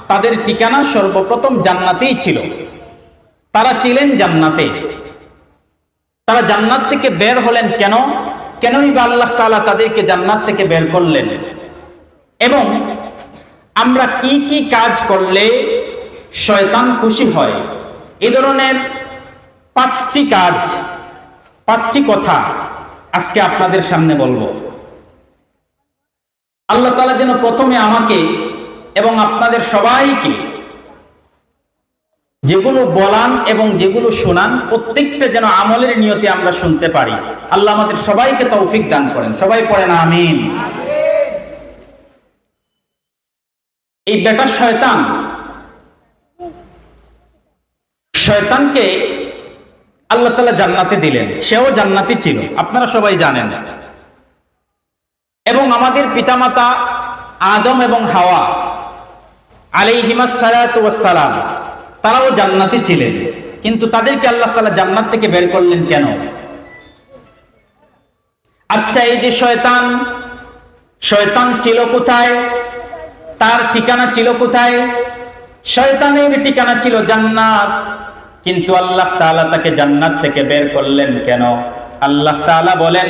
তাদের ঠিকানা সর্বপ্রথম জান্নাতেই ছিল। তারা ছিলেন জান্নাতে। তারা জান্নাত থেকে বের হলেন কেনই বা আল্লাহ তাআলা তাদেরকে জান্নাত থেকে বের করলেন, এবং আমরা কি কি কাজ করলে শয়তান খুশি হয়, এই ধরনের 5টি কাজ, 5টি কথা আজকে আপনাদের সামনে বলবো। আল্লাহ তাআলা যেন প্রথমে আমাকে এবং আপনাদের সবাইকে যেগুলো বলান এবং যেগুলো শোনান প্রত্যেকটা যেন আমলের নিয়তে আমরা শুনতে পারি। আল্লাহ আমাদের সবাইকে তৌফিক দান করেন। সবাই পড়েন আমিন। এই বেটা শয়তানকে আল্লাহ তাআলা জান্নাতে দিলেন, সেও জান্নাতি ছিল, আপনারা সবাই জানেন। এবং আমাদের পিতামাতা আদম এবং হাওয়া আলাইহিমাস সালাতু ওয়াস সালাম, তারাও জান্নাতি ছিলেন, কিন্তু তাদেরকে আল্লাহ তাআলা জান্নাত থেকে বের করলেন কেন? আচ্ছা, এই যে শয়তান ছিল কোথায়? তার ঠিকানা ছিল কোথায়? শয়তানের ঠিকানা ছিল জান্নাত, কিন্তু আল্লাহ তাআলা তাকে জান্নাত থেকে বের করলেন কেন? আল্লাহ তাআলা বলেন,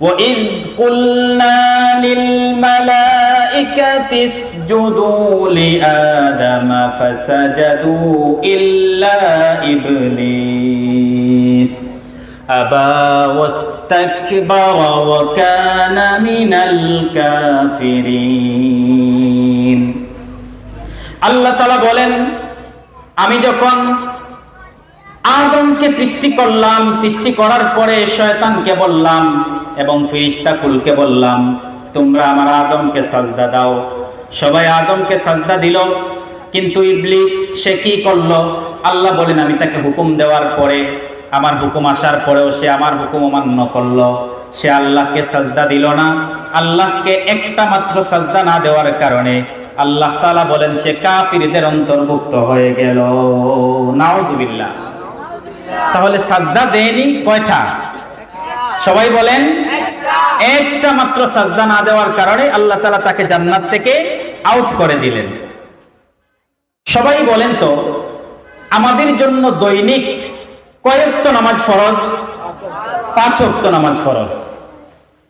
وَإِذْ قُلْنَا لِلْمَلَائِكَةِ اسْجُدُوا لِآدَمَ فَسَجَدُوا إِلَّا إِبْلِيسَ أَبَى وَاسْتَكْبَرَ وَكَانَ مِنَ الْكَافِرِينَ। আল্লাহ তাআলা বলেন, আমি যখন আদমকে সৃষ্টি করলাম, সৃষ্টি করার পরে শয়তানকে বললাম এবং ফেরেশতাকুলকে বললাম, তোমরা আমার আদমকে সাজদা দাও। সবাই আদমকে সাজদা দিল, কিন্তু ইবলিস সে কি করলো? আল্লাহ বলেন, আমি তাকে হুকুম দেওয়ার পরে, আমার হুকুম আসার পরেও সে আমার হুকুম অমান্য করলো। সে আল্লাহকে সাজদা দিল না। আল্লাহকে একটা মাত্র সাজদা না দেওয়ার কারণে আল্লাহ তাআলা বলেন সে কাফিরদের অন্তর্ভুক্ত হয়ে গেল। নাউজুবিল্লাহ। তাহলে সাজদা দেয়নি কয়টা? সবাই বলেন, একটা মাত্র সাজদা না দেওয়ার কারণে আল্লাহ তাআলা তাকে জান্নাত থেকে আউট করে দিলেন। সবাই বলেন তো, আমাদের জন্য দৈনিক কয় ওয়াক্ত নামাজ ফরজ? 5 ওয়াক্ত নামাজ ফরজ।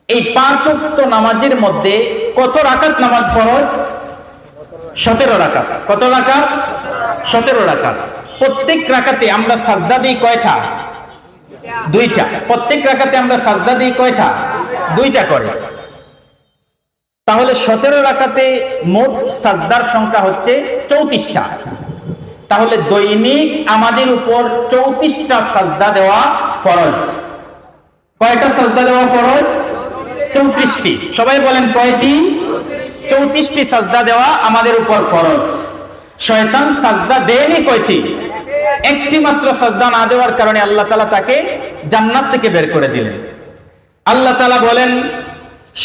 এই 5 ওয়াক্ত নামাজের মধ্যে কত রাকাত নামাজ ফরজ? 17 রাকাত। কত রাকাত? 17 রাকাত। প্রত্যেক রাকাতে আমরা সাজদা দিই কয়টা? 2টা। প্রত্যেক রাকাতে আমরা সাজদা দিই কয়টা? 2টা করে। তাহলে 17 রাকাতে মোট সাজদার সংখ্যা হচ্ছে 34টা। তাহলে দৈনিক আমাদের উপর 34টা সাজদা দেওয়া ফরজ। কয়টা সাজদা দেওয়া ফরজ? 34টি। সবাই বলেন কয়টি? 34টি সাজদা দেওয়া আমাদের উপর ফরজ। শয়তান সাজদা দেয়নি কয়টি? একটি মাত্র সাজদা না দেওয়ার কারণে আল্লাহ তাআলা তাকে জান্নাত থেকে বের করে দিলেন। আল্লাহ তাআলা বলেন,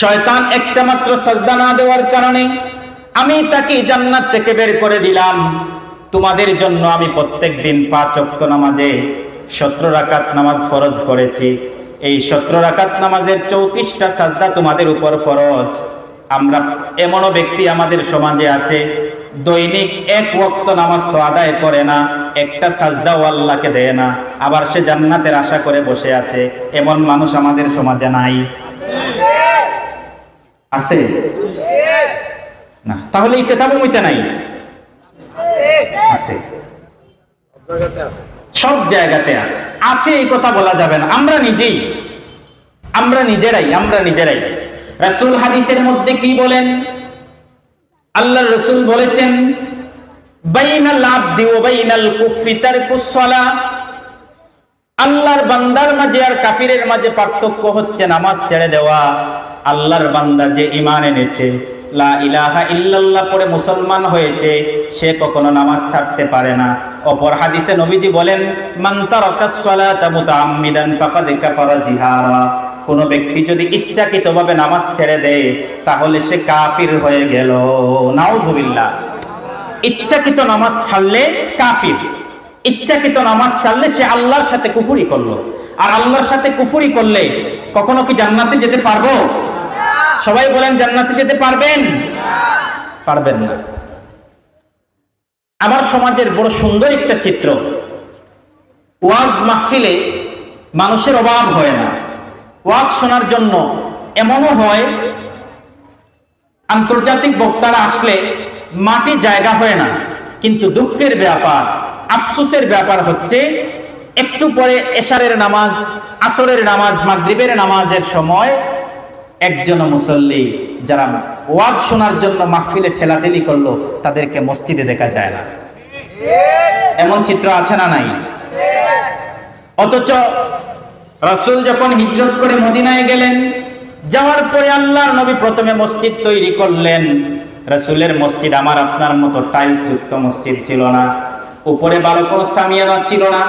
শয়তান একটা মাত্র সাজদা না দেওয়ার কারণে আমি তাকে জান্নাত থেকে বের করে দিলাম। তোমাদের জন্য আমি প্রত্যেকদিন 5 ওয়াক্ত নামাজে 17 রাকাত নামাজ ফরজ করেছি। এই 17 রাকাত নামাজের 34টা সাজদা তোমাদের উপর ফরজ। আমরা এমনও ব্যক্তি আমাদের সমাজে আছে, দৈনিক 1 ওয়াক্ত নামাজ তো আদায় করে না, একটা সাজদাও আল্লাহকে দেয় না, আবার সে জান্নাতের আশা করে বসে আছে। এমন মানুষ আমাদের সমাজে নাই? আছে না? তাহলে এই তেতাবুমিতে নাই? আছে, সব জায়গাতে আছে। আছে এই কথা বলা যাবে না। আমরা নিজেরাই। রাসূল হাদিসের মধ্যে কি বলেন? আল্লাহর রাসূল বলেছেন, বাইনাল আবদি ওয়া বাইনাল কুফরি তারকুস সালাহ। আল্লাহর বান্দার মাঝে আর কাফিরের মাঝে পার্থক্য হচ্ছে নামাজ ছেড়ে দেওয়া। আল্লাহর বান্দা যে ঈমান এনেছে, লা ইলাহা ইল্লাল্লাহ পড়ে মুসলমান হয়েছে, সে কখনো নামাজ ছাড়তে পারে না। অপর হাদিসে নবীজি বলেন, মান তারাকাস সালাতা মুতাআম্মিদান ফাকাদ কাফারা জিহারা। কোন ব্যক্তি যদি ইচ্ছাকৃতভাবে নামাজ ছেড়ে দেয় তাহলে সে কাফির হয়ে গেল। নাউজুবিল্লাহ। ইচ্ছাকৃত নামাজ ছাড়লে কাফির, ইচ্ছাকৃত নামাজ ছাড়লে সে আল্লাহর সাথে কুফরি করলো। আর আল্লাহর সাথে কুফরি করলে কখনো কি জান্নাতে যেতে পারবো? সবাই বলেন, জান্নাতে যেতে পারবেন? পারবেন না। আমার সমাজের বড় সুন্দর একটা চিত্র। ওয়াজ মাহফিলে মানুষের অভাব হয় না, ওয়াজ শোনার জন্য এমনও হয় আন্তর্জাতিক বক্তারা আসলে মাটি জায়গা হয় না। কিন্তু দুঃখের ব্যাপার, আফসোসের ব্যাপার হচ্ছে একটু পরে এশারের নামাজ, আসরের নামাজ, মাগরিবের নামাজের সময় একজন মুসল্লি যারা ওয়াজ শোনার জন্য মাহফিলে ঠেলাঠেলি করলো তাদেরকে মসজিদে দেখা যায় না। এমন চিত্র আছে না নাই? অথচ রাসূল যখন হিজরত করে মদিনায় গেলেন, যাওয়ার পরে আল্লাহর নবী প্রথমে মসজিদ তৈরি করলেন। রাসূলের মসজিদ আমার আপনার মতো টাইলস যুক্ত মসজিদ ছিল না, উপরে ভালো কোনো সামিয়ানা ছিল না।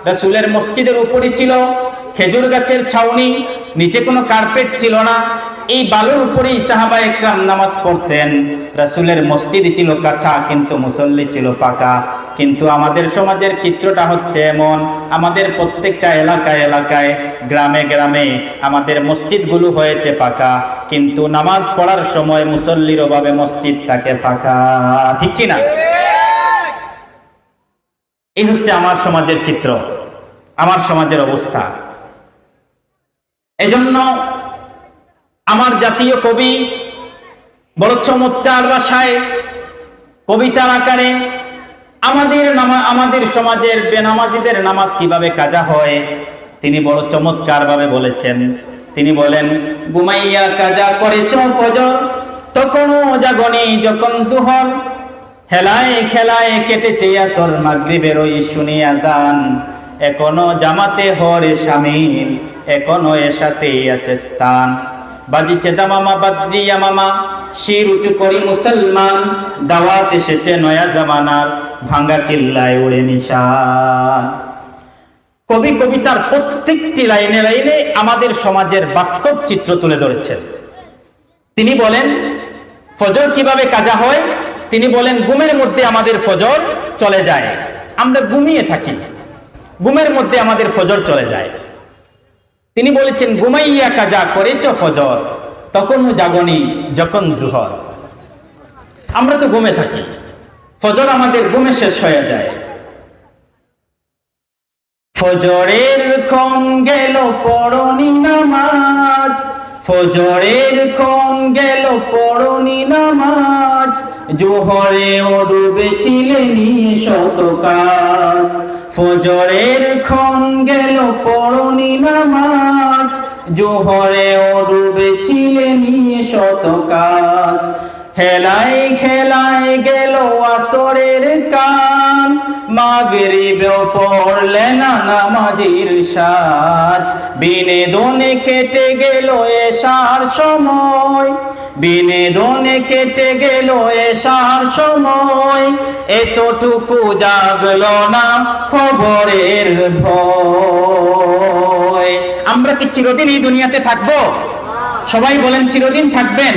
রাসূলের মসজিদের উপরে ছিল খেজুর গাছের ছাউনি, নিচে কোনো কার্পেট ছিল না। এই বালুর উপরেই সাহাবায়ে কেরাম নামাজ পড়তেন। রাসূলের মসজিদ ছিল কাঁচা, কিন্তু মুসল্লি ছিল পাকা। কিন্তু আমাদের সমাজের চিত্রটা হচ্ছে এমন, আমাদের প্রত্যেকটা এলাকায় এলাকায়, গ্রামে গ্রামে আমাদের মসজিদগুলো হয়েছে পাকা, কিন্তু নামাজ পড়ার সময় মুসল্লির অভাবে মসজিদ থাকে ফাঁকা। ঠিক কিনা? এই হচ্ছে আমার সমাজের চিত্র, আমার সমাজের অবস্থা। এজন্য আমার জাতীয় কবি বড় চমৎকার ভাষায় কবিতার আকারে আমাদের সমাজের বেনামাজিদের নামাজ কিভাবে কাজা হয় তিনি বড় চমৎকার ভাবে বলেছেন। তিনি বলেন, ঘুমাইয়া কাজা করেছ ফজর, তখনও জাগনি যখন জোহর, হেলায় খেলায় কেটেছে আসর, মাগরিবের ওই শুনি আযান, এখনো জামাতে হরে শামিল, এখনো এসাতে আছে স্থান, বাজিছে দামামা বাদ্রিয়া মামা, শির উঁচু করি মুসলমান, দাওয়াত এসেছে নয়া জামানার, ভাঙ্গা কিল্লায় উড়ে নিশান। কবি কবিতার প্রত্যেকটি লাইনে লাইনে আমাদের সমাজের বাস্তব চিত্র তুলে ধরেছেন। তিনি বলেন ফজর কিভাবে কাজা হয়, তিনি বলেন ঘুমের মধ্যে আমাদের ফজর চলে যায়, আমরা ঘুমিয়ে থাকি, ঘুমের মধ্যে আমাদের ফজর চলে যায়। তিনি বলেছেন, ঘুমাইয়া কাজা করেছ ফজর, তখন জাগনি যখন জোহর। আমরা তো ঘুমে থাকি, ফজর আমাদের ঘুমে শেষ হয়ে যায়। ফজরের ক্ষণ গেল পড়নি নামাজ, ফজরের ক্ষণ গেল পড়নি নামাজ, জোহরেও ডুবেছিলে নিশত কাজ। ফজরের ক্ষণ গেল পড়নি নামাজ, জোহরেও ডুবেছিলে নিশত কাজ, হেলাই খেলাই গেল আসরের কান, মাগরিবেও পড়লে না নামাজির সাজ, বিনোদনে কেটে গেল এশার সময়, বিনোদনে কেটে গেল এশার সময়, এতটুকু জাগলো না খবরের ভয়। আমরা কি চিরদিন এই দুনিয়াতে থাকবো? সবাই বলেন চিরদিন থাকবেন?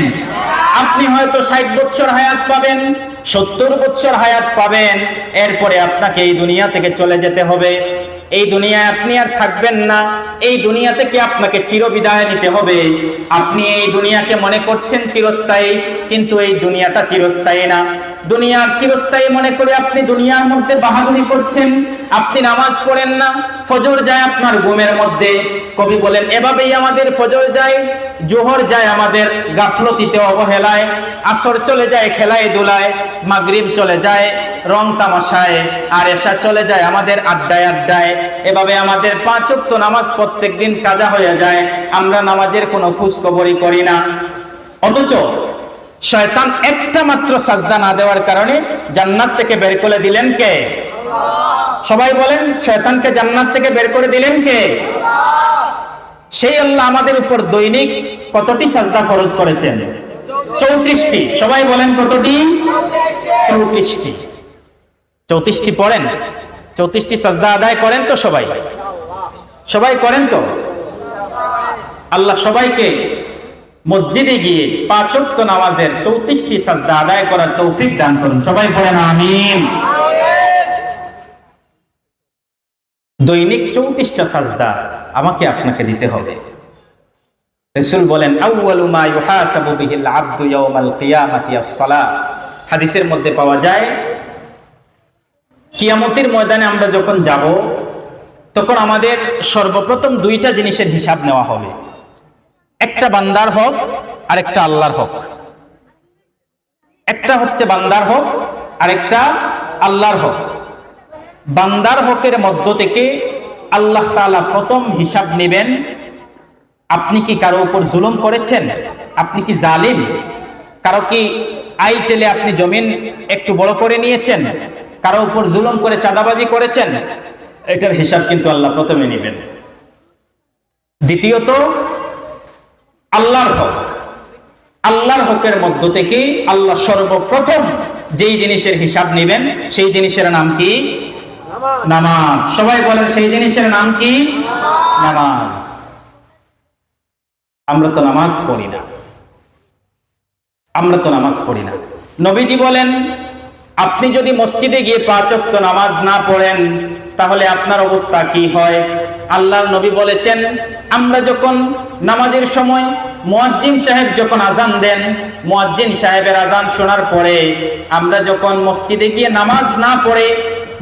আপনি হয়তো 60 বছর হায়াত পাবেন, 70 বছর হায়াত পাবেন, এরপরে আপনাকে এই দুনিয়া থেকে চলে যেতে হবে। এই দুনিয়ায় আপনি আর থাকবেন না, এই দুনিয়া থেকে আপনাকে চিরবিদায় নিতে হবে। আপনি এই দুনিয়াকে মনে করছেন চিরস্থায়ী, কিন্তু এই দুনিয়াটা চিরস্থায়ী না। দুনিয়ার চিরস্থায়ী মনে করে আপনি দুনিয়ার মধ্যে বাহাদুরি করছেন, আপনি নামাজ পড়েন না, ফজর যায় আপনার ঘুমের মধ্যে। কবি বলেন, এভাবেই আমাদের ফজর যায়, জোহর যায় আমাদের গাফলতিতে অবহেলায়, আসর চলে যায় খেলায় দুলায়, মাগরিব চলে যায় রং তামাশায়, আর এশা চলে যায় আমাদের আড্ডায় আড্ডায়। এভাবে আমাদের 5 ওয়াক্ত নামাজ প্রত্যেকদিন কাজা হয়ে যায়, আমরা নামাজের কোনো খোঁজ খবরই করি না। অথচ শয়তান একটা মাত্র সাজদা না দেওয়ার কারণে জান্নাত থেকে বের করে দিলেন কে? সবাই বলেন, শয়তানকে জান্নাত থেকে বের করে দিলেন কে? সেই আল্লাহ আমাদের উপর দৈনিক কতটি সাজদা ফরজ করেছেন? 34টি। সবাই বলেন কতটি? 34টি। 34টি পড়েন, 34টি সাজদা আদায় করেন তো? সবাই সবাই করেন তো? আল্লাহ সবাইকে মসজিদে গিয়ে 5 ওয়াক্ত নামাজের 34টি সাজদা আদায় করার তৌফিক দান করুন। সবাই পড়েন আমিন। দৈনিক 34টা সাজদা আমাকে আপনাকে দিতে হবে। রাসূল বলেন, আউয়ালু মা ইউহাসাবু বিহিল আবদু ইয়াউমাল কিয়ামাতি আস-সালাহ। হাদিসের মধ্যে পাওয়া যায়, কিয়ামতের ময়দানে আমরা যখন যাব, তখন আমাদের সর্বপ্রথম দুইটা জিনিসের হিসাব নেওয়া হবে। একটা বান্দার হক আর একটা আল্লাহর হক। একটা হচ্ছে বান্দার হক আর একটা আল্লাহর হক। বান্দার হকের মধ্য থেকে আল্লাহ তাআলা প্রথম হিসাব নেবেন, আপনি কি কারো উপর জুলুম করেছেন? আপনি কি জালিম? কারো কি আইল টেলে আপনি জমিন একটু বড় করে নিয়েছেন? কারো উপর জুলুম করে চাঁদাবাজি করেছেন? এটার হিসাব কিন্তু আল্লাহ প্রথমে নেবেন। দ্বিতীয়ত আল্লাহর হক। আল্লাহর হকের মধ্য থেকে আল্লাহ সর্বপ্রথম যেই জিনিসের হিসাব নেবেন, সেই জিনিসের নাম কি? নামাজ। সবাই বলেন, সেই জিনিসের নাম কি? নামাজ। আমরা তো নামাজ পড়ি না, আমরা তো নামাজ পড়ি না। নবীজি বলেন, আপনি যদি মসজিদে গিয়ে 5 ওয়াক্ত নামাজ না পড়েন, তাহলে আপনার অবস্থা কি হয়? আল্লাহর নবী বলেছেন, আমরা যখন নামাজের সময় মুয়াজ্জিন সাহেব যখন আজান দেন, মুয়াজ্জিন সাহেবের আজান শোনার পরে আমরা যখন মসজিদে গিয়ে নামাজ না পড়ে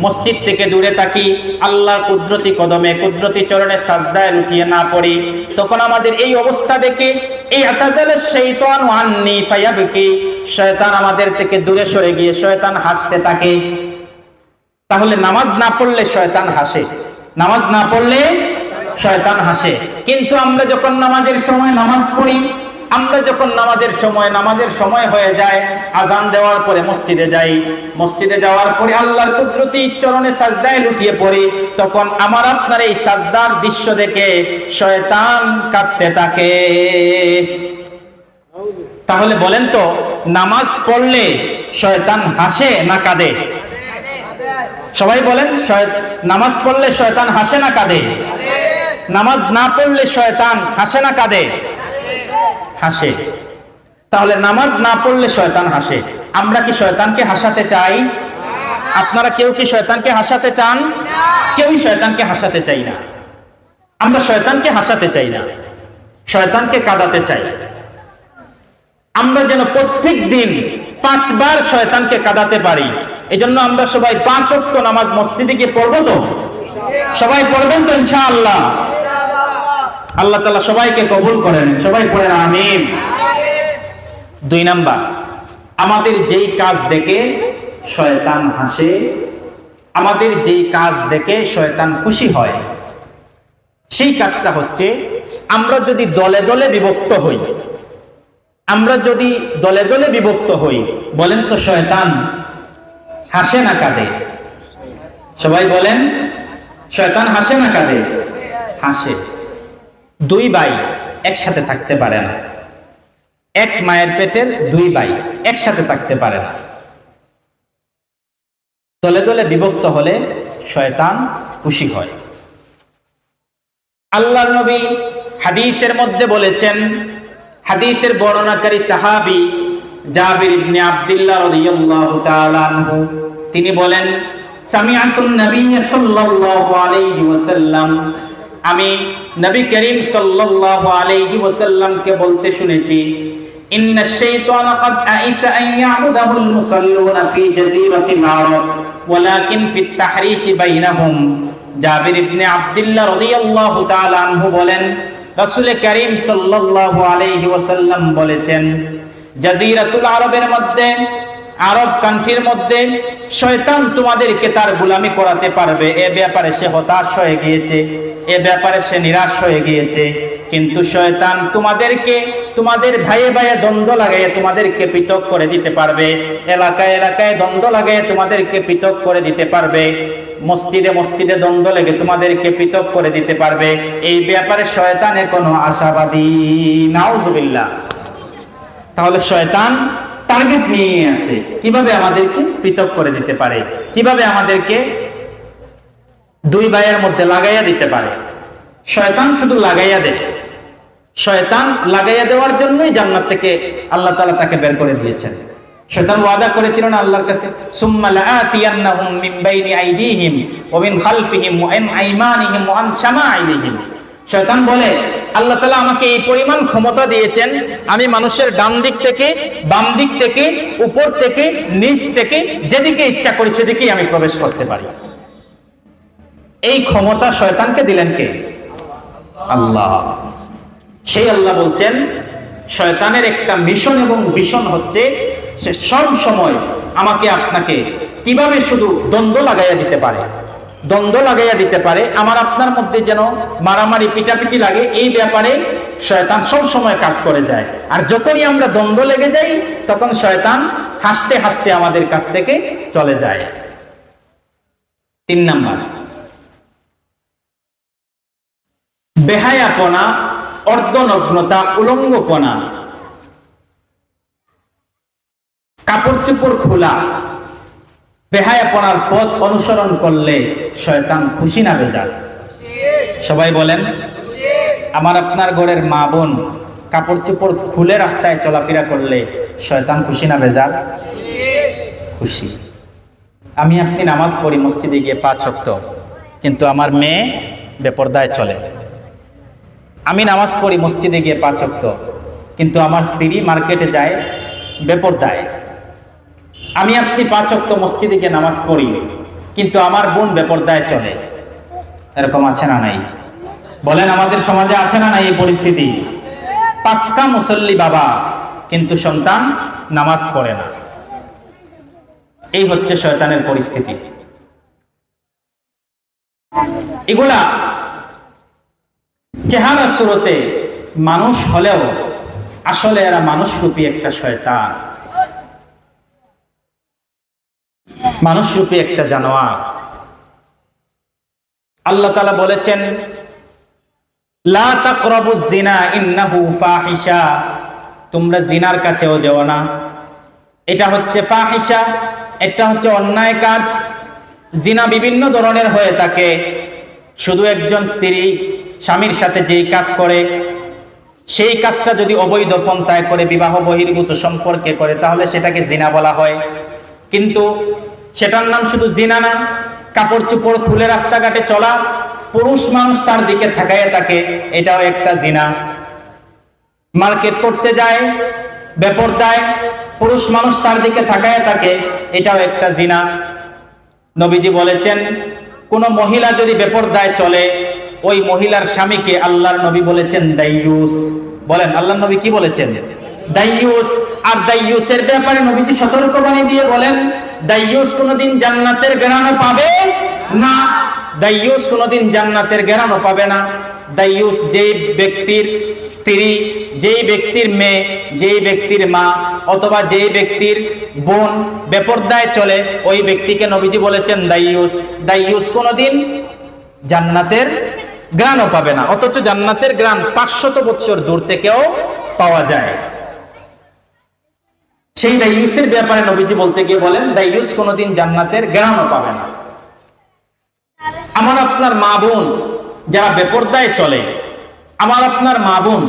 মসজিদ থেকে দূরে থাকি, আল্লাহর কুদরতি কদমে কুদরতি চরণে সাজদায় লুটিয়ে না পড়ি, তখন আমাদের এই অবস্থা দেখে এই আতাজালে শাইতান ওয়ান্নি ফায়াবকি, শয়তান আমাদের থেকে দূরে সরে গিয়ে শয়তান হাসতে থাকে। তাহলে নামাজ না পড়লে শয়তান হাসে, নামাজ না পড়লে শয়তান হাসে। কিন্তু আমরা যখন নামাজের সময় নামাজ পড়ি, আমরা যখন নামাজের সময় হয়ে যায়, আজান দেওয়ার পরে মসজিদে যাই, মসজিদে যাওয়ার পরে আল্লাহর কুদরতি চরণে সাজদায় লুটিয়ে পড়ি, তখন আমার আপনার এই সাজদার দৃশ্য দেখে শয়তান কাঁদতে থাকে। তাহলে বলেন তো, নামাজ পড়লে শয়তান হাসে না কাঁদে? সবাই বলেন, নামাজ পড়লে শয়তান হাসে না কাঁদে? নামাজ না পড়লে শয়তান হাসে না কাঁদে? হাসে। তাহলে নামাজ না পড়লে শয়তান হাসে। আমরা কি শয়তানকে হাসাতে চাই? আপনারা কেউ কি শয়তানকে হাসাতে চান? কেউই শয়তানকে হাসাতে চাই না। আমরা শয়তানকে হাসাতে চাই না, শয়তানকে কাঁদাতে চাই। আমরা যেন প্রত্যেক দিন 5 বার শয়তানকে কাঁদাতে পারি, এজন্য আমরা সবাই 5 ওয়াক্ত নামাজ মসজিদে গিয়ে পড়বো তো? সবাই পড়বেন তো ইনশাআল্লাহ? আল্লাহ তাআলা সবাইকে কবুল করেন, সবাই পড়েন আমিন। 2 নাম্বার, আমাদের যেই কাজ দেখে শয়তান হাসে, আমাদের যেই কাজ দেখে শয়তান খুশি হয়, সেই কাজটা হচ্ছে, আমরা যদি দলে দলে বিভক্ত হই, আমরা যদি দলে দলে বিভক্ত হই, বলেন তো শয়তান হাসে না কাঁদে? সবাই বলেন, শয়তান হাসে না কাঁদে? হাসে। 2 ভাই একসাথে থাকতে পারে না, এক মায়ের পেটের 2 ভাই একসাথে থাকতে পারে না। দলে দলে বিভক্ত হলে শয়তান খুশি হয়। আল্লাহর নবী হাদিসের মধ্যে বলেছেন, হাদিসের বর্ণনাকারী সাহাবী জাবির ইবনে আব্দুল্লাহ রাদিয়াল্লাহু তাআলা আনহু, তিনি বলেন, সামিআতুন নবী সাল্লাল্লাহু আলাইহি ওয়াসাল্লাম, আমি নবী করিম সাল্লাল্লাহু আলাইহি ওয়াসাল্লামকে বলতে শুনেছি, ইন্নাশ শাইতানা ক্বাদ আইসা আন ইয়াবুদাহুল মুসাল্লুনা ফি জাযীরাতিল আরব ওয়ালাকিন ফিত তাহরিশ বাইনাহুম। জাবির ইবনে আব্দুল্লাহ রাদিয়াল্লাহু তাআলা আনহু বলেন, রাসূল করিম সাল্লাল্লাহু আলাইহি ওয়াসাল্লাম বলেছেন, জাযীরাতুল আরবের মধ্যে, আরব কান্ট্রির মধ্যে শয়তান তোমাদেরকে তার গোলামি করাতে পারবে, এ ব্যাপারে সে হতাশ হয়ে গিয়েছে, এ ব্যাপারে সে নিরাশ হয়ে গিয়েছে। কিন্তু শয়তান তোমাদেরকে তোমাদের ভাইয়ে ভাইয়ে দ্বন্দ্ব লাগাইয়ে তোমাদেরকে পৃথক করে দিতে পারবে, এলাকায় এলাকায় দ্বন্দ্ব লাগাইয়ে তোমাদেরকে পৃথক করে দিতে পারবে, মসজিদে মসজিদে দ্বন্দ্ব লেগে তোমাদেরকে পৃথক করে দিতে পারবে। এই ব্যাপারে শয়তানের কোনো আশাবাদী নাউজুবিল্লাহ। তাহলে শয়তান টার্গেট নিয়ে আছে, কিভাবে আমাদেরকে পৃথক করে দিতে পারে, কিভাবে আমাদেরকে 2 ভাইয়ের মধ্যে লাগাইয়া দিতে পারে। শয়তান শুধু লাগাইয়া দেয়, শয়তান লাগাইয়া দেওয়ার জন্যই জান্নাত থেকে আল্লাহ তাআলা তাকে বের করে দিয়েছেন। শয়তান ওয়াদা করেছিল না আল্লাহর কাছে, সুম্মা লাআতিয়ান্নাহুম মিন বাইনি আইদিহিম ওয়া মিন খালফিহিম ওয়া আন আইমানিহিম ওয়া আন শামাইলিহিম। শয়তান বলে, আল্লাহ তাআলা আমাকে এই পরিমাণ ক্ষমতা দিয়েছেন, আমি মানুষের ডান দিক থেকে, বাম দিক থেকে, উপর থেকে, নিচ থেকে যেদিকে ইচ্ছা করি সেদিকেই আমি প্রবেশ করতে পারি। এই ক্ষমতা শয়তানকে দিলেন কে? আল্লাহ। সেই আল্লাহ বলছেন শয়তানের একটা মিশন এবং ভিশন হচ্ছে সে সব সময় আমাকে আপনাকে কিভাবে শুধু দ্বন্দ্ব লাগাইয়া দিতে পারে, দ্বন্দ্ব লাগাইয়া দিতে পারে, আমার আপনার মধ্যে যেন মারামারি পিটাপিটি লাগে, এই ব্যাপারে শয়তান সব সময় কাজ করে যায়। আর যখনই আমরা দ্বন্দ্ব লেগে যাই তখন শয়তান হাসতে হাসতে আমাদের কাছ থেকে চলে যায়। 3 নাম্বার, বেহায়াপনা, অর্ধনগ্নতা, উলঙ্গপনা, কাপড় চোপড় খোলা, বেহায়াপনার পথ অনুসরণ করলে শয়তান খুশি না বেজার? সবাই বলেন। আমার আপনার ঘরের মা বোন কাপড় চোপড় খুলে রাস্তায় চলাফেরা করলে শয়তান খুশি না বেজার? খুশি। আমি আপনি নামাজ পড়ি মসজিদে গিয়ে 5 ওয়াক্ত, কিন্তু আমার মেয়ে বেপরদায় চলে। আমি নামাজ পড়ি মসজিদে গিয়ে 5 ওয়াক্ত, কিন্তু আমার স্ত্রী মার্কেটে যায় বেপরদায়। আমি আপনি 5 ওয়াক্ত মসজিদে গিয়ে নামাজ পড়ি, কিন্তু আমার বোন বেপরদায় চলে। এরকম আছে না নাই? বলেন, আমাদের সমাজে আছে না নাই এই পরিস্থিতি? পাক্কা মুসল্লি বাবা, কিন্তু সন্তান নামাজ পড়ে না। এই হচ্ছে শয়তানের পরিস্থিতি। এগুলা চেহারা সুরতে মানুষ হলেও আসলে এরা মানুষরূপী একটা শয়তান, মানুষরূপী একটা জানোয়ার। আল্লাহ তাআলা বলেছেন, লা তাকরাবুজ জিনা ইন্নাহু ফাহিশা, তোমরা জিনার কাছেও যেও না, এটা হচ্ছে ফাহিশা, এটা হচ্ছে অন্যায় কাজ। জিনা বিভিন্ন ধরনের হয়ে থাকে। শুধু একজন স্ত্রী স্বামীর সাথে যেই কাজ করে, সেই কাজটা যদি অবৈধ পন্থায় করে, বিবাহ বহির্ভূত সম্পর্কে করে, তাহলে সেটাকে জিনা বলা হয়। কিন্তু সেটার নাম শুধু জিনা না, কাপড় চোপড় খুলে রাস্তাঘাটে চলা, পুরুষ মানুষ তার দিকে তাকায় থাকে, এটাও একটা জিনা। মার্কেট করতে যায় বেপরদায়, পুরুষ মানুষ তার দিকে তাকায় থাকে, এটাও একটা জিনা। নবীজি বলেছেন, কোন মহিলা যদি বেপরদায় চলে, ওই মহিলার স্বামীকে আল্লাহর নবী বলেছেন দাইয়ুস। বলেন, আল্লাহর নবী কি বলেছেন? দাইয়ুস। আর দাইয়ুসের ব্যাপারে নবীজি সতর্কবাণী দিয়ে বলেন, দাইয়ুস কোনদিন জান্নাতের ঘ্রাণও পাবে না। দাইয়ুস কোনদিন জান্নাতের ঘ্রাণও পাবে না। দাইয়ুস যেই ব্যক্তির স্ত্রী, যেই ব্যক্তির মেয়ে, যেই ব্যক্তির মা, অথবা যেই ব্যক্তির বোন বেপরদায় চলে, ওই ব্যক্তিকে নবীজি বলেছেন দাইয়ুস। দাইয়ুস কোনদিন জান্নাতের ঘ্রাণও পাবে না, অথচ জান্নাতের ঘ্রাণ 500 বছর দূর থেকেও পাওয়া যায়। সেই দাইয়ুসের ব্যাপারে নবীজি বলতে গিয়ে বলেন, দাইয়ুস কোনদিন জান্নাতের ঘ্রাণও পাবে না। আমার আপনার মা বোন যারা বেপরদায় চলে, আমার আপনার মা বোন,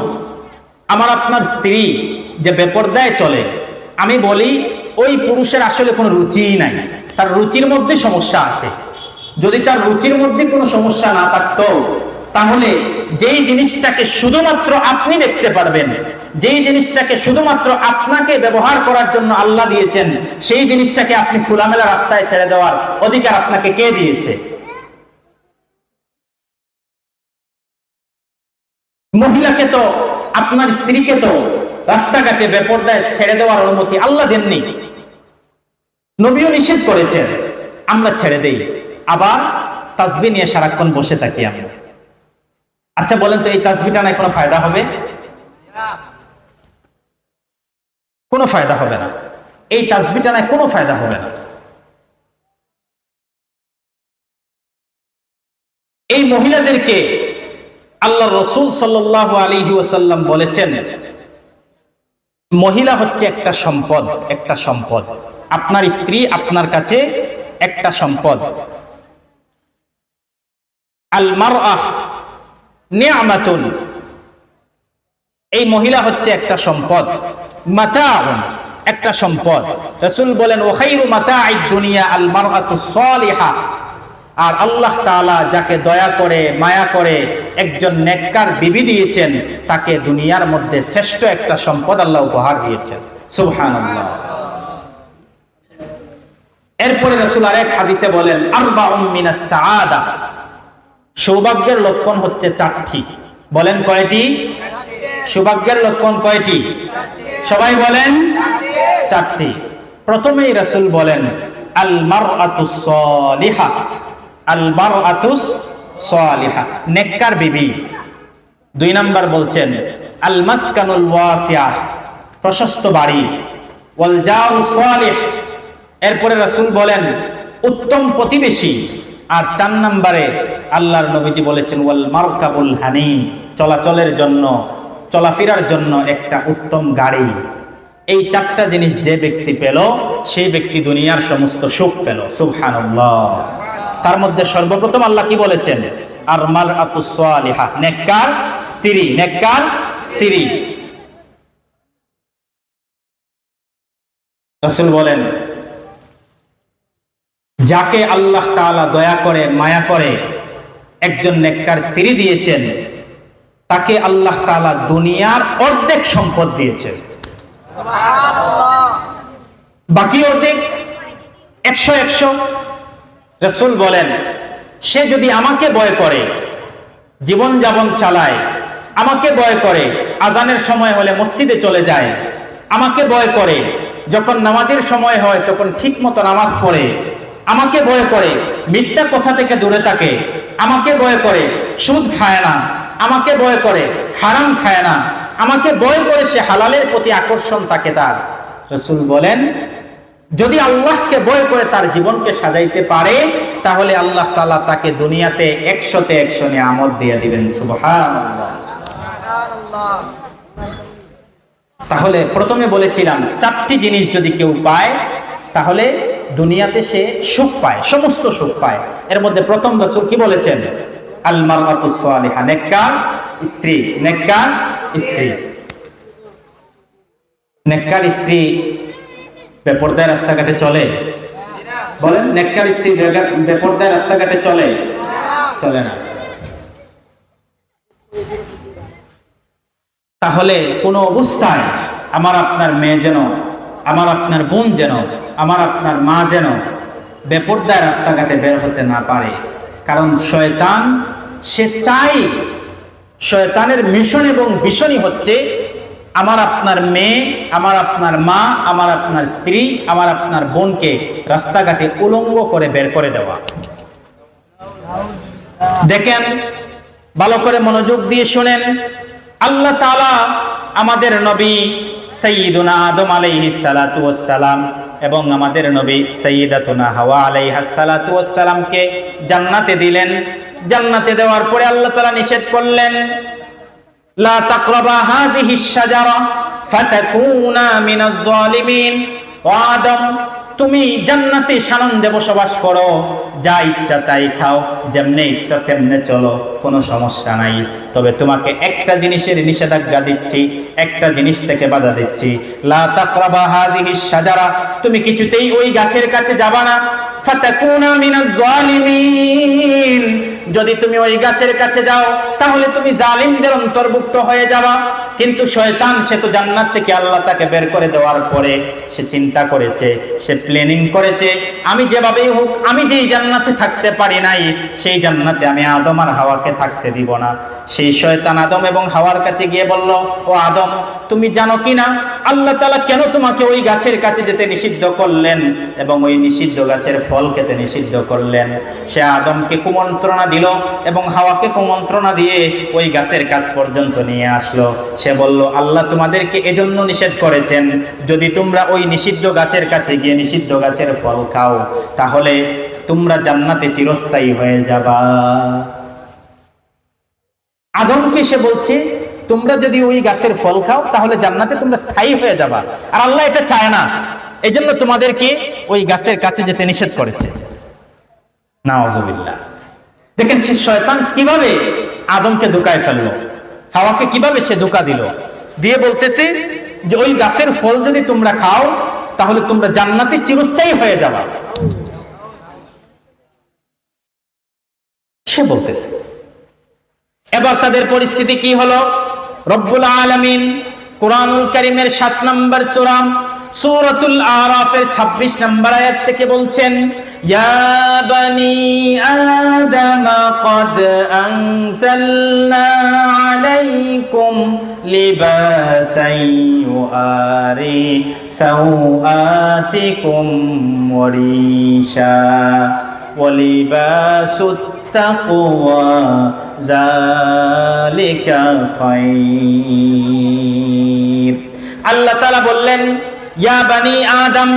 আমার আপনার স্ত্রী যে বেপরদায় চলে, আমি বলি ওই পুরুষের আসলে কোনো রুচিই নাই, তার রুচির মধ্যে সমস্যা আছে। যদি তার রুচির মধ্যে কোনো সমস্যা না থাকতো, তাহলে যেই জিনিসটাকে শুধুমাত্র আপনি দেখতে পারবেন, যেই জিনিসটাকে শুধুমাত্র আপনাকে ব্যবহার করার জন্য আল্লাহ দিয়েছেন, সেই জিনিসটাকে আপনি খোলামেলা রাস্তায় ছেড়ে দেওয়ার অধিকার আপনাকে কে দিয়েছে? মহিলাকে তো, আপনার স্ত্রীকে তো রাস্তাঘাটে বেপরদায় ছেড়ে দেওয়ার অনুমতি আল্লাহ দেননি, নবীও নিষেধ করেছেন, আমরা ছেড়ে দেই। আবার তাসবিহ নিয়ে সারাক্ষণ বসে থাকি আমরা। আচ্ছা বলেন তো, এই তাসবিহটা নাই কোনো ফায়দা হবে? কোনো ফায়দা হবে না। এই তাসবিহটা নাই কোনো ফায়দা হবে না। এই মহিলাদেরকে আল্লাহ রাসূল সাল্লাল্লাহু আলাইহি ওয়াসাল্লাম বলেছেন, মহিলা হচ্ছে একটা সম্পদ, একটা সম্পদ। আপনার স্ত্রী আপনার কাছে একটা সম্পদ। আল মারআহ নি'মাতুন, এই মহিলা হচ্ছে একটা সম্পদ। মাতাউন, একটা সম্পদ। রাসূল বলেন, ওয়া খায়রু মাতা'আদ দুনিয়া আল মারআতুস সালিহা, আর আল্লাহ তাআলা যাকে দয়া করে মায়া করে একজন নেককার বিবি দিয়েছেন, তাকে দুনিয়ার মধ্যে শ্রেষ্ঠ একটা সম্পদ আল্লাহ উপহার দিয়েছেন। সুবহানাল্লাহ। এরপরে রাসূল আরেক হাদিসে বলেন, আরবাউম মিনাস সাআদা, সৌভাগ্যের লক্ষণ হচ্ছে চারটি। বলেন কয়টি? সৌভাগ্যের লক্ষণ কয়টি? সবাই বলেন চারটি। প্রথমেই রাসূল বলেন আল মারআতুস সালিহা, আল মারআতুস সালিহা, নেককার বিবি। দুই নাম্বার বলছেন আল মাসকানুল ওয়াসিআ, প্রশস্ত বাড়ি। ওয়াল জারুস সালিহ, এরপরে রাসূল বলেন উত্তম প্রতিবেশী। আর 4 নম্বরে আল্লাহর নবীজি বলেছেন ওয়াল মারকাবুল হানি, চলাচলের জন্য, চলাফেরার জন্য একটা উত্তম গাড়ি। এই 4টা জিনিস যে ব্যক্তি পেল, সেই ব্যক্তি দুনিয়ার সমস্ত সুখ পেল। সুবহানাল্লাহ। তার মধ্যে সর্বপ্রথম আল্লাহ কি বলেছেন? আর মারআতুস সালিহা, নেককার স্ত্রী, নেককার স্ত্রী। রাসূল বলেন যাকে আল্লাহ তাআলা দয়া করে মায়া করে একজন নেককার স্ত্রী দিয়েছেন, তাকে আল্লাহ তাআলা দুনিয়ার অর্ধেক সম্পদ দিয়েছেন। বাকি অর্ধেক 100 রাসূল বলেন সে যদি আমাকে ভয় করে, জীবন যাপন চালায়, আমাকে ভয় করে, আজানের সময় হলে মসজিদে চলে যায়, আমাকে ভয় করে, যখন নামাজের সময় হয় তখন ঠিক মতো নামাজ পড়ে, আমাকে ভয় করে, মিথ্যা কথা থেকে দূরে থাকে, আমাকে ভয় করে, সুদ খায় না, আমাকে ভয় করে, হারাম খায় না, আমাকে ভয় করে, সে হালালের প্রতি আকর্ষণ থাকে তার। রাসূল বলেন যদি আল্লাহকে ভয় করে তার জীবনকে সাজাইতে পারে, তাহলে আল্লাহ তাআলা তাকে দুনিয়াতে 100তে 100 নিয়ামত দিয়ে দিবেন। সুবহানাল্লাহ। তাহলে প্রথমে বলেছিলাম 4টি জিনিস যদি কেউ পায়, তাহলে দুনিয়াতে সে সুখ পায়, সমস্ত সুখ পায়। এর মধ্যে প্রথম রাসূল কি বলেছেন? আল মারআতুস সালিহা, নেককার স্ত্রী, নেককার স্ত্রী। নেককার স্ত্রী বেপরদায় রাস্তাঘাটে চলে? বলেন, নেককার স্ত্রী বেপরদায় রাস্তাঘাটে চলে? চলে না। তাহলে কোন অবস্থায় আমার আপনার মেয়ে যেন, আমার আপনার বোন যেন, আমার আপনার মা যেন বেপরদায় রাস্তাঘাটে বের হতে না পারে। কারণ শয়তান সে চাই, শয়তানের মিশন এবং ভিশনই হচ্ছে আমার আপনার মেয়ে, আমার আপনার মা, আমার আপনার স্ত্রী, আমার আপনার বোনকে রাস্তাঘাটে উলঙ্গ করে বের করে দেওয়া। দেখেন, ভালো করে মনোযোগ দিয়ে শুনেন, আল্লাহ তাআলা আমাদের নবী সাইয়্যিদুনা আদম আলাইহিস সালাতু ওয়াস সালাম এবং আমাদের নবী সাইয়্যিদাতুনা হাওয়া আলাইহাস সালাতু ওয়াস সালামকে জান্নাতে দিলেন। জান্নাতে দেওয়ার পরে আল্লাহ তাআলা নিষেধ করলেন লা তাকরাবা হাযিহিশ শাজারা ফাতাকুনা মিনাজ জালিমিন। ও আদম, তুমি জান্নাতে সানন্দে বসবাস করো, যা ইচ্ছা তাই খাও, যেমনে ইচ্ছা তেমনে চলো, কোনো সমস্যা নাই। তবে তোমাকে একটা জিনিসের নিষেধাজ্ঞা দিচ্ছি, একটা জিনিস থেকে বাধা দিচ্ছি। লা তাকরাবা হাযিহিশ শাজারা, তুমি কিছুতেই ওই গাছের কাছে যাবা না। ফাতাকুনা মিনাজ জালিমিন, যদি তুমি ওই গাছের কাছে যাও তাহলে তুমি জালিমদের অন্তর্ভুক্ত হয়ে যাবা। কিন্তু শয়তান সে তো জান্নাত থেকে আল্লাহ তাকে বের করে দেওয়ার পরে সে চিন্তা করেছে, সে প্ল্যানিং করেছে, আমি যেভাবেই হোক, আমি যেই জান্নাতে থাকতে পারি নাই, সেই জান্নাতে আমি আদম আর হাওয়াকে থাকতে দিব না। সেই শয়তান আদম এবং হাওয়ার কাছে গিয়ে বলল, ও আদম, তুমি জানো কি না আল্লাহ তাআলা কেন তোমাকে ওই গাছের কাছে যেতে নিষিদ্ধ করলেন এবং ওই নিষিদ্ধ গাছের ফল খেতে নিষিদ্ধ করলেন? সে আদমকে কুমন্ত্রণা দিল এবং হাওয়াকে কুমন্ত্রণা দিয়ে ওই গাছের কাছ পর্যন্ত নিয়ে আসলো। সে বলল, আল্লাহ তোমাদেরকে এজন্য নিষেধ করেছেন, যদি তোমরা ওই নিষিদ্ধ গাছের কাছে গিয়ে নিষিদ্ধ গাছের ফল খাও তাহলে তোমরা জান্নাতে চিরস্থায়ী হয়ে যাবা। আদমকে সে বলছে, তোমরা যদি ওই গাছের ফল খাও তাহলে জান্নাতে তোমরা স্থায়ী হয়ে যাবা, আর আল্লাহ এটা চায় না, এজন্য তোমাদেরকে ওই গাছের কাছে যেতে নিষেধ করেছে। নাউযুবিল্লাহ। দেখেন সে শয়তান কিভাবে আদমকে ধোঁকায় ফেললো, হাওয়াকে কিভাবে সে ধোঁকা দিল, দিয়ে বলতেছে যে ওই গাছের ফল যদি তোমরা খাও তাহলে তোমরা জান্নাতে চিরস্থায়ী হয়ে যাবা। সে বলতেছে। এবার তাদের পরিস্থিতি কি হলো? রব্বুল আলামিন কুরআনুল কারীমের 7 নম্বর সূরা সূরাতুল আরাফের 26 নম্বর আয়াত থেকে বলছেন, ইয়া বানি আদম ক্বাদ আনজালনা আলাইকুম লিবাসান ইউআরি সাওআতিকুম ওয়ারিশা ওয়া লিবাসুত তাকওয়া যালিকা খায়র। আল্লাহ তাআলা বললেন, ইয়া বানি আদম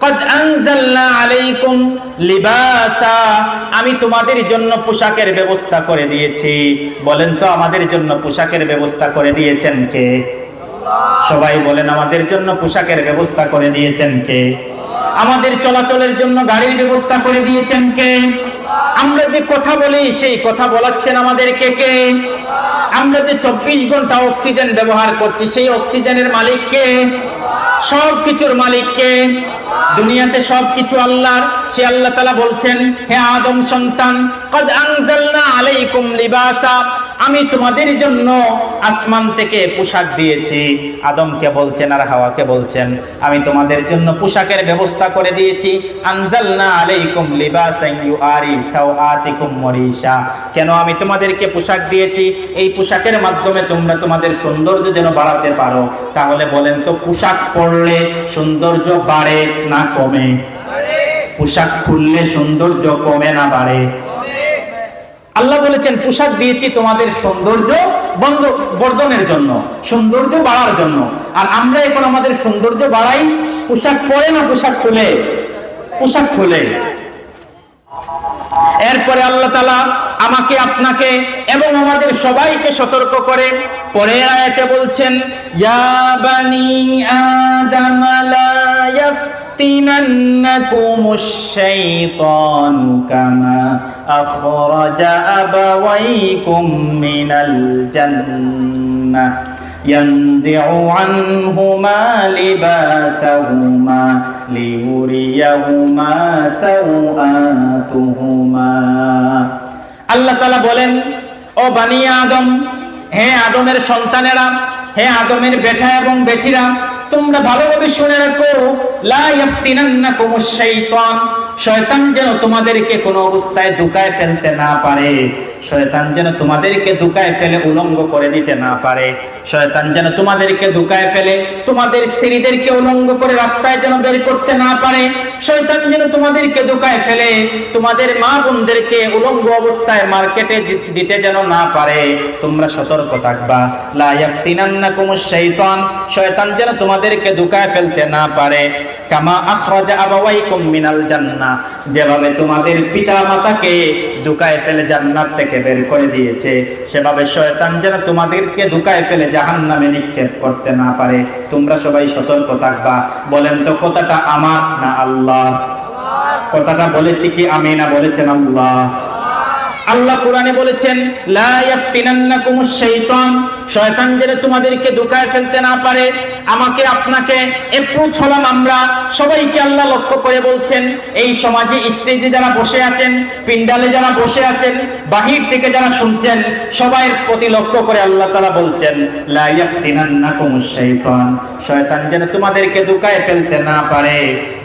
ক্বাদ আনজালনা আলাইকুম লিবাসা, আমি তোমাদের জন্য পোশাকের ব্যবস্থা করে দিয়েছি। বলেন তো আমাদের জন্য পোশাকের ব্যবস্থা করে দিয়েছেন কে? সবাই বলেন, আমাদের জন্য পোশাকের ব্যবস্থা করে দিয়েছেন কে? আমাদের চলাচলের জন্য গাড়ির ব্যবস্থা করে দিয়েছেন কে? আমরা যে কথা বলি সেই কথা বলাচ্ছেন আমাদেরকে কে? আমরা যে 24 ঘন্টা অক্সিজেন ব্যবহার করছি সেই অক্সিজেনের মালিক কে? সব কিছুর মালিক কে? দুনিয়াতে সবকিছু আল্লাহর। সে আল্লাহ তাআলা বলছেন, হে আদম সন্তান, ক্বাদ আনজালনা আলাইকুম লিবাসা, আমি তোমাদের জন্য আসমান থেকে পোশাক দিয়েছি। আদমকে বলছেন আর হাওয়াকে বলছেন, আমি তোমাদের জন্য পোশাকের ব্যবস্থা করে দিয়েছি। আনজালনা আলাইকুম লিবাসান ইউআরি সাওআতিকুম ওয়ারিশা, কেন আমি তোমাদেরকে পোশাক দিয়েছি? এই পোশাকের মাধ্যমে তোমরা তোমাদের সৌন্দর্য যেন বাড়াতে পারো। তাহলে বলেন তো, পোশাক পরলে সৌন্দর্য বাড়ে না কমে? পোশাক খুললে সৌন্দর্য কমে না বাড়ে? আল্লাহ বলেছেন পোশাক দিয়েছি তোমাদের সৌন্দর্য বর্ধনের জন্য, সৌন্দর্য বাড়ার জন্য। আর আমরা এখন আমাদের সৌন্দর্য বাড়াই পোশাক পরে না পোশাক খুলে? পোশাক খুলে। এরপরে আল্লাহ তাআলা আমাকে, আপনাকে এবং আমাদের সবাইকে সতর্ক করে পরের আয়াতে বলছেন, ইয়া বানি আদম লা ইয়াফতিনান্নাকুমুশ শাইতানু কামা আখরাজা আবাওয়াইকুম মিনাল জান্নাহ ইয়ানজিউ আনহুমা লিবাসাহুমা লিউরিয়াহুমা সাওআতুহুমা। আল্লাহ তাআলা বলেন, ও বানি আদম, হে আদমের সন্তানেরা, হে আদমের বেটা এবং বেটিরা, তোমরা ভালোভাবে শুনে রাখো, লা ইয়াফতিনান্নাকুমুশ শাইতান, শয়তান যেন তোমাদেরকে কোনো অবস্থায় ধোঁকায় ফেলতে না পারে। শয়তান যেন তোমাদেরকে ধোঁকায় ফেলে উলঙ্গ করে দিতে না পারে। শয়তান যেন তোমাদেরকে ধোঁকায় ফেলে তোমাদের স্ত্রীদেরকে উলঙ্গ করে রাস্তায় যেন বের করতে না পারে। শয়তান যেন তোমাদেরকে ধোঁকায় ফেলে তোমাদের মা বোনদেরকে উলঙ্গ অবস্থায় মার্কেটে দিতে যেন না পারে। তোমরা সতর্ক থাকবা। লা ইয়াফতিনান্নাকুমুশ শাইতান, শয়তান যেন তোমাদেরকে ধোঁকায় ফেলতে না পারে। কামা আখরাজা আবাওয়াইকুম মিনাল জান্নাহ, যেভাবে তোমাদের পিতা মাতাকে ধোঁকায় ফেলে জান্নাত থেকে বের করে দিয়েছে, সেভাবে শয়তান যেন তোমাদেরকে ধোঁকায় ফেলে জাহান্নামে নিক্ষেপ করতে না পারে। তোমরা সবাই সতর্ক থাকবা। বলেন তো, কথাটা আমার না আল্লাহ? কথাটা বলেছি কি আমি না বলেছেন আল্লাহ? আল্লাহ কোরআনে বলেছেন, লা ইয়াফতিনান্নাকুমুশ শাইতান, শয়তান যেন তোমাদেরকে ধোঁকায় ফেলতে না পারে। আমাকে, আপনাকে এপ্রোচ হলাম আমরা সবাইকে আল্লাহ লক্ষ্য করে বলছেন। এই সমাজে স্টেজে যারা বসে আছেন, পিন্ডালে যারা বসে আছেন, বাহির থেকে যারা শুনছেন, সবার প্রতি লক্ষ্য করে আল্লাহ তাআলা বলছেন, লা ইয়াফতিনান্নাকুমুশ শাইতান, শয়তান যেন তোমাদেরকে ধোঁকায় ফেলতে না পারে।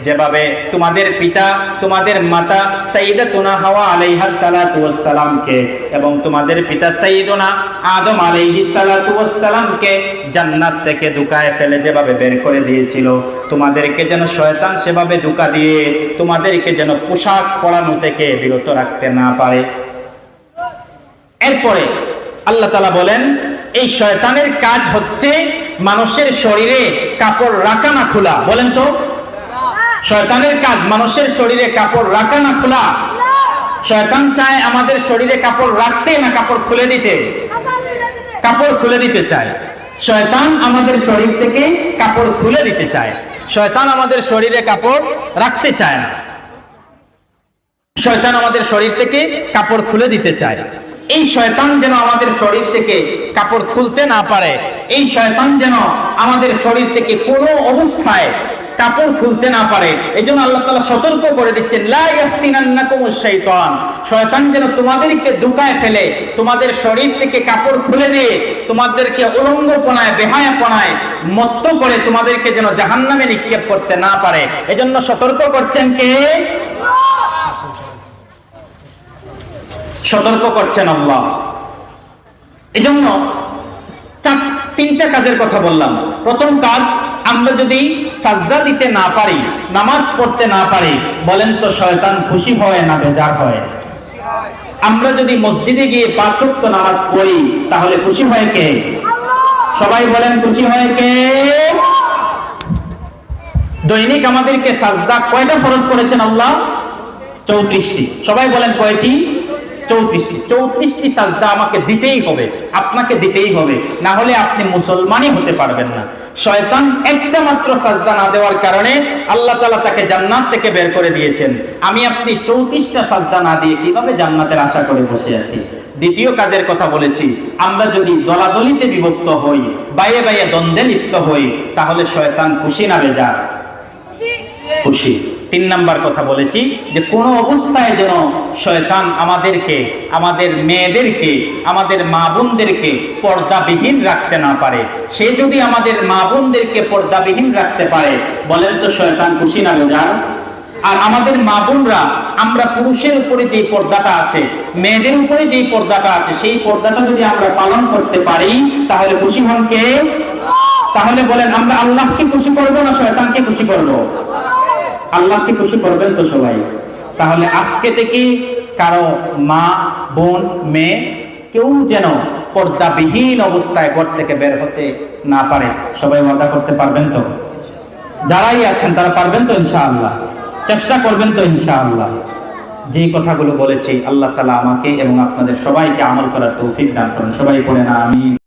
যেভাবে তোমাদের পিতা, তোমাদের মাতা সাইয়্যিদাতুনা হাওয়া আলাইহা সালাতু ওয়াস সালামকে এবং তোমাদের পিতা সাইয়্যিদুনা আদম আলাইহিস সালাতু ওয়াস সালামকে জান্নাত থেকে ধোঁকায় ফেলে যেভাবে বের করে দিয়েছিল, তোমাদেরকে যেন শয়তান সেভাবে ধোঁকা দিয়ে তোমাদেরকে যেন পোশাক পরানো থেকে বিরত রাখতে না পারে। এরপরে আল্লাহ তাআলা বলেন, এই শয়তানের কাজ হচ্ছে মানুষের শরীরে কাপড় রাখা না খোলা। বলেন তো, শয়তানের কাজ মানুষের শরীরে কাপড় রাখা না খোলা? শয়তান চায় আমাদের শরীরে কাপড় রাখতে না কাপড় খুলে দিতে? কাপড় খুলে দিতে চায়। শয়তান আমাদের শরীর থেকে কাপড় খুলে দিতে চায়। শয়তান আমাদের শরীরে কাপড় রাখতে চায় না। শয়তান আমাদের শরীর থেকে কাপড় খুলে দিতে চায়। এই শয়তান যেন আমাদের শরীর থেকে কাপড় খুলতে না পারে, এই শয়তান যেন আমাদের শরীর থেকে কোনো অবস্থায় কাপড় খুলতে না পারে। এই জন্য আল্লাহ তাআলা সতর্ক করে দিচ্ছেন, লা ইয়াফতিনান্নাকুমুশ শাইতান, শয়তান যেন তোমাদেরকে ধোঁকায় ফেলে, তোমাদের শরীর থেকে কাপড় খুলে দিয়ে তোমাদেরকে উলঙ্গপনায় বেহায়াপনায় মত্ত করে তোমাদেরকে যেন জাহান্নামে নিক্ষেপ করতে না পারে। এজন্য সতর্ক করছেন কে? সতর্ক করছেন আল্লাহ। এজন্য তিনটা কাজের কথা বললাম। প্রথম কাজ, আমরা যদি সাজদা দিতে না পারি, নামাজ পড়তে না পারি, বলেন তো শয়তান খুশি হয় না বেজার হয়? আমরা যদি মসজিদে গিয়ে 5 ওয়াক্ত নামাজ পড়ি, তাহলে খুশি হয় কে? সবাই বলেন খুশি হয় কে? দৈনিক আমাদেরকে সাজদা কয়টা ফরজ করেছেন আল্লাহ? 34টি। সবাই বলেন কয়টি? 34টি। 34টি সাজদা আমাকে দিতেই হবে, আপনাকে দিতেই হবে, না হলে আপনি মুসলমানই হতে পারবেন না। শয়তান একটা মাত্র সাজদা না দেওয়ার কারণে আল্লাহ তাআলা তাকে জান্নাত থেকে বের করে দিয়েছেন। আমি আপনি 34টা সাজদা না দিয়ে কিভাবে জান্নাতের আশা করে বসে আছি? দ্বিতীয় কাজের কথা বলেছি, আমরা যদি দলাদলিতে বিভক্ত হই, বাইরে বাইরে দ্বন্দ্বে লিপ্ত হই, তাহলে শয়তান খুশি না বেজার? খুশি। 3 নাম্বার কথা বলেছি যে কোনো অবস্থায় যেন শয়তান আমাদেরকে, আমাদের মেয়েদেরকে, আমাদের মা বোনদেরকে পর্দাবিহীন রাখতে না পারে। সে যদি আমাদের মা বোনদেরকে পর্দাবিহীন রাখতে পারে, বলেন তো শয়তান খুশি না বেজার? আর আমাদের মা বোনরা, আমরা পুরুষের উপরে যে পর্দাটা আছে, মেয়েদের উপরে যে পর্দাটা আছে, সেই পর্দাটা যদি আমরা পালন করতে পারি, তাহলে খুশি হন কে? তাহলে বলেন, আমরা আল্লাহকে খুশি করবো না শয়তানকে খুশি করবো? আল্লাহকে খুশি করবেন তো সবাই? তাহলে আজকে থেকে কারো মা বোন মেয়ে কেউ যেন পর্দাবিহীন অবস্থায় ঘর থেকে বের হতে না পারে। সবাই ওয়াদা করতে পারবেন তো? যারাই আছেন তারা পারবেন তো ইনশাআল্লাহ? চেষ্টা করবেন তো ইনশাআল্লাহ? যে কথাগুলো বলেছি, আল্লাহ তাআলা আমাকে এবং আপনাদের সবাইকে আমল করার তৌফিক দান করুন। সবাই পড়েন আমিন।